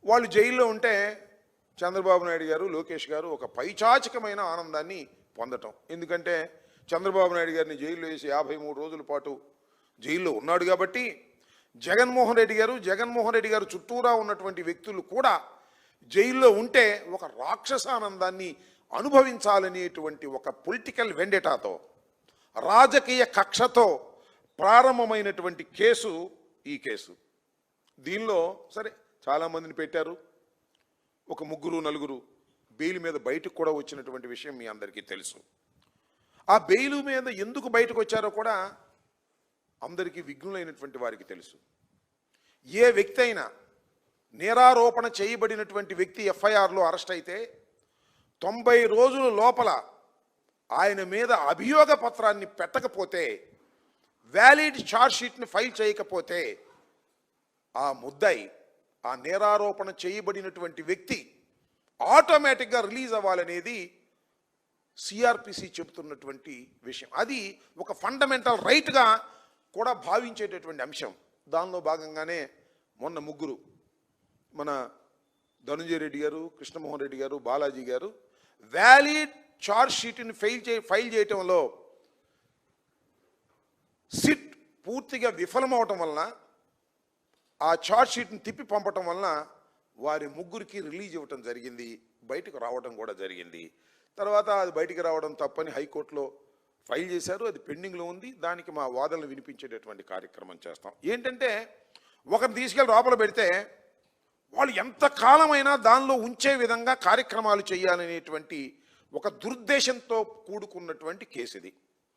వాళ్ళు జైల్లో ఉంటే చంద్రబాబు నాయుడు గారు, లోకేష్ గారు ఒక పైచాచికమైన ఆనందాన్ని పొందటం. ఎందుకంటే చంద్రబాబు నాయుడు గారిని జైల్లో వేసి 53 రోజుల పాటు జైల్లో ఉన్నాడు కాబట్టి జగన్మోహన్ రెడ్డి గారు చుట్టూరా ఉన్నటువంటి వ్యక్తులు కూడా జైల్లో ఉంటే ఒక రాక్షసానందాన్ని అనుభవించాలనేటువంటి ఒక పొలిటికల్ వెండెటాతో, రాజకీయ కక్షతో ప్రారంభమైనటువంటి కేసు ఈ కేసు. దీనిలో సరే చాలామందిని పెట్టారు, ఒక 3-4 బెయిల్ మీద బయటకు కూడా వచ్చినటువంటి విషయం మీ అందరికీ తెలుసు. ఆ బెయిల్ మీద ఎందుకు బయటకు వచ్చారో కూడా అందరికీ విఘ్నులైనటువంటి వారికి తెలుసు. ఏ వ్యక్తి అయినా నేరారోపణ చేయబడినటువంటి వ్యక్తి ఎఫ్ఐఆర్లో అరెస్ట్ అయితే 90 రోజుల లోపల ఆయన మీద అభియోగ పత్రాన్ని పెట్టకపోతే, వ్యాలిడ్ ఛార్జ్ షీట్ని ఫైల్ చేయకపోతే ఆ ముద్దాయి, ఆ నేరారోపణ చేయబడినటువంటి వ్యక్తి ఆటోమేటిక్గా రిలీజ్ అవ్వాలనేది సిఆర్పిసి చెబుతున్నటువంటి విషయం. అది ఒక ఫండమెంటల్ రైట్గా కూడా భావించేటటువంటి అంశం. దానిలో భాగంగానే మొన్న 3 మన ధనుంజయ రెడ్డి గారు, కృష్ణమోహన్ రెడ్డి గారు, బాలాజీ గారు వ్యాలిడ్ ఛార్జ్ షీట్ని ఫైల్ చేయటంలో సిట్ పూర్తిగా విఫలమవటం వలన, ఆ ఛార్జ్ షీట్ని తిప్పి పంపటం వలన వారి 3కి రిలీజ్ ఇవ్వటం జరిగింది, బయటకు రావడం కూడా జరిగింది. తర్వాత అది బయటికి రావడం తప్పని హైకోర్టులో ఫైల్ చేశారు, అది పెండింగ్లో ఉంది. దానికి మా వాదనలు వినిపించేటటువంటి కార్యక్రమం చేస్తాం. ఏంటంటే ఒకరిని తీసుకెళ్ళి లోపల పెడితే వాళ్ళు ఎంత కాలమైనా దానిలో ఉంచే విధంగా కార్యక్రమాలు చేయాలనేటువంటి ఒక దురుద్దేశంతో కూడుకున్నటువంటి కేసు ఇది.